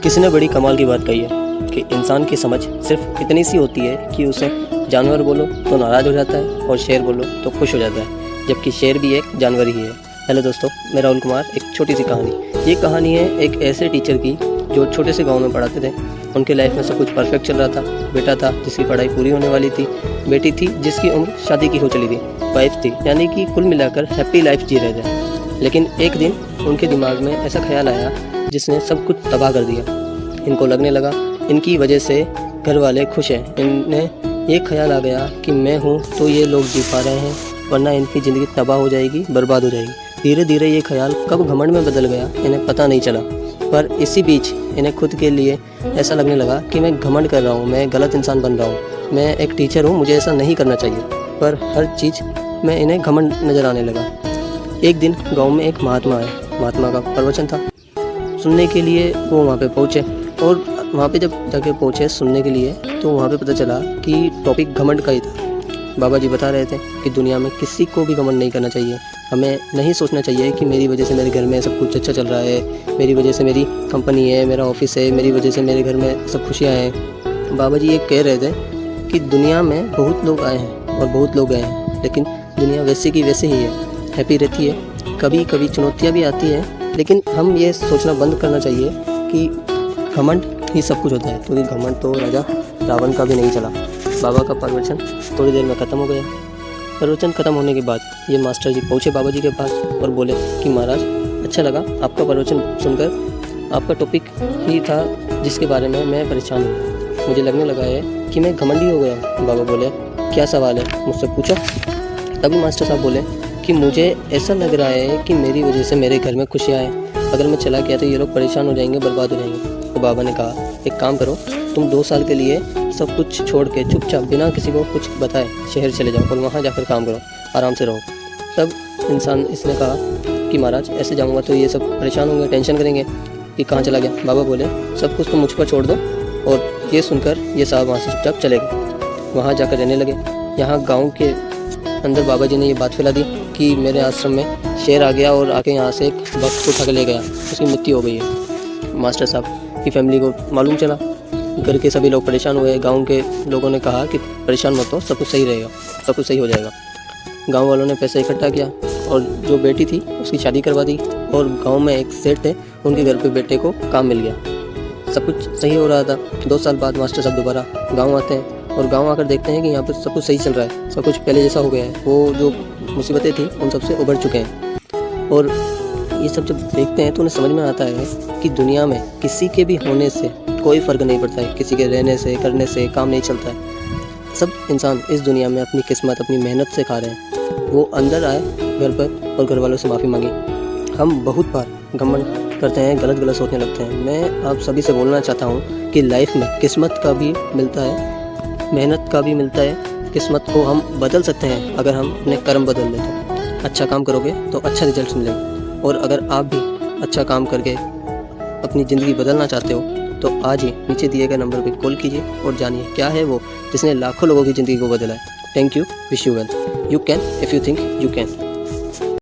किसी ने बड़ी कमाल की बात कही है कि इंसान की समझ सिर्फ इतनी सी होती है कि उसे जानवर बोलो तो नाराज़ हो जाता है और शेर बोलो तो खुश हो जाता है, जबकि शेर भी एक जानवर ही है। हेलो दोस्तों, मैं राहुल कुमार। एक छोटी सी कहानी। ये कहानी है एक ऐसे टीचर की जो छोटे से गांव में पढ़ाते थे। उनके लाइफ में सब कुछ परफेक्ट चल रहा था। बेटा था जिसकी पढ़ाई पूरी होने वाली थी, बेटी थी जिसकी उम्र शादी की हो चली थी, वाइफ थी, यानी कि कुल मिलाकर हैप्पी लाइफ जी रहे थे। लेकिन एक दिन उनके दिमाग में ऐसा ख्याल आया जिसने सब कुछ तबाह कर दिया। इनको लगने लगा इनकी वजह से घर वाले खुश हैं। इन्हें ये ख्याल आ गया कि मैं हूँ तो ये लोग जी पा रहे हैं, वरना इनकी ज़िंदगी तबाह हो जाएगी, बर्बाद हो जाएगी। धीरे धीरे ये ख्याल कब घमंड में बदल गया इन्हें पता नहीं चला, पर इसी बीच इन्हें खुद के लिए ऐसा लगने लगा कि मैं घमंड कर रहा हूँ, मैं गलत इंसान बन रहा हूँ, मैं एक टीचर हूँ, मुझे ऐसा नहीं करना चाहिए। पर हर चीज़ में इन्हें घमंड नज़र आने लगा। एक दिन गांव में एक महात्मा आए। महात्मा का प्रवचन था। सुनने के लिए वो वहाँ पे पहुँचे और वहाँ पे जब जाके पहुँचे सुनने के लिए तो वहाँ पे पता चला कि टॉपिक घमंड का ही था। बाबा जी बता रहे थे कि दुनिया में किसी को भी घमंड नहीं करना चाहिए। हमें नहीं सोचना चाहिए कि मेरी वजह से मेरे घर में सब कुछ अच्छा चल रहा है, मेरी वजह से मेरी कंपनी है, मेरा ऑफिस है, मेरी वजह से मेरे घर में सब खुशियाँ हैं। बाबा जी ये कह रहे थे कि दुनिया में बहुत लोग आए हैं और बहुत लोग गए हैं, लेकिन दुनिया वैसे की वैसे ही है, हैप्पी रहती है। कभी कभी चुनौतियाँ भी आती हैं, लेकिन हम ये सोचना बंद करना चाहिए कि घमंड ही सब कुछ होता है, क्योंकि घमंड तो राजा रावण का भी नहीं चला। बाबा का प्रवचन थोड़ी देर में ख़त्म हो गया। प्रवचन ख़त्म होने के बाद ये मास्टर जी पहुँचे बाबा जी के पास और बोले कि महाराज, अच्छा लगा आपका प्रवचन सुनकर। आपका टॉपिक ही था जिसके बारे में मैं परेशान हूँ। मुझे लगने लगा है कि मैं घमंडी हो गया हूँ। बाबा बोले, क्या सवाल है, मुझसे पूछो। तभी मास्टर साहब बोले कि मुझे ऐसा लग रहा है कि मेरी वजह से मेरे घर में खुशियाँ आए, अगर मैं चला गया तो ये लोग परेशान हो जाएंगे, बर्बाद हो जाएंगे। तो बाबा ने कहा, एक काम करो, तुम 2 साल के लिए सब कुछ छोड़ के चुपचाप बिना किसी को कुछ बताए शहर चले जाओ और वहाँ जाकर काम करो, आराम से रहो। तब इसने कहा कि महाराज ऐसे जाऊँगा तो ये सब परेशान होंगे, टेंशन करेंगे कि कहाँ चला गया। बाबा बोले, सब कुछ तुम मुझ पर छोड़ दो। और ये सुनकर ये साहब वहाँ से चुपचाप चले गए, वहाँ जाकर रहने लगे। यहाँ गाँव के अंदर बाबा जी ने ये बात फैला दी कि मेरे आश्रम में शेर आ गया और आके यहाँ से एक वक्त उठा के ले गया, उसकी मृत्यु हो गई है। मास्टर साहब की फैमिली को मालूम चला, घर के सभी लोग परेशान हुए। गांव के लोगों ने कहा कि परेशान मत हो, सब कुछ सही रहेगा, सब कुछ सही हो जाएगा। गांव वालों ने पैसा इकट्ठा किया और जो बेटी थी उसकी शादी करवा दी। और गांव में एक सेठ थे, उनके घर पे बेटे को काम मिल गया, सब कुछ सही हो रहा था। 2 साल बाद मास्टर साहब दोबारा गाँव आते हैं और गाँव आकर देखते हैं कि यहाँ पर सब कुछ सही चल रहा है, सब कुछ पहले जैसा हो गया है। वो जो मुसीबतें थी उन सबसे उभर चुके हैं। और ये सब जब देखते हैं तो उन्हें समझ में आता है कि दुनिया में किसी के भी होने से कोई फ़र्क नहीं पड़ता है, किसी के रहने से, करने से काम नहीं चलता है। सब इंसान इस दुनिया में अपनी किस्मत, अपनी मेहनत से खा रहे हैं। वो अंदर आए घर पर और घर वालों से माफ़ी मांगी। हम बहुत बार घमंड करते हैं, गलत सोचने लगते हैं। मैं आप सभी से बोलना चाहता हूँ कि लाइफ में किस्मत का भी मिलता है, मेहनत का भी मिलता है। किस्मत को हम बदल सकते हैं अगर हम अपने कर्म बदल लें तो। अच्छा काम करोगे तो अच्छा रिजल्ट मिलेगा। और अगर आप भी अच्छा काम करके अपनी ज़िंदगी बदलना चाहते हो तो आज ही नीचे दिए गए नंबर पर कॉल कीजिए और जानिए क्या है वो जिसने लाखों लोगों की ज़िंदगी को बदला है। Thank you, wish you well. You can if you think you can.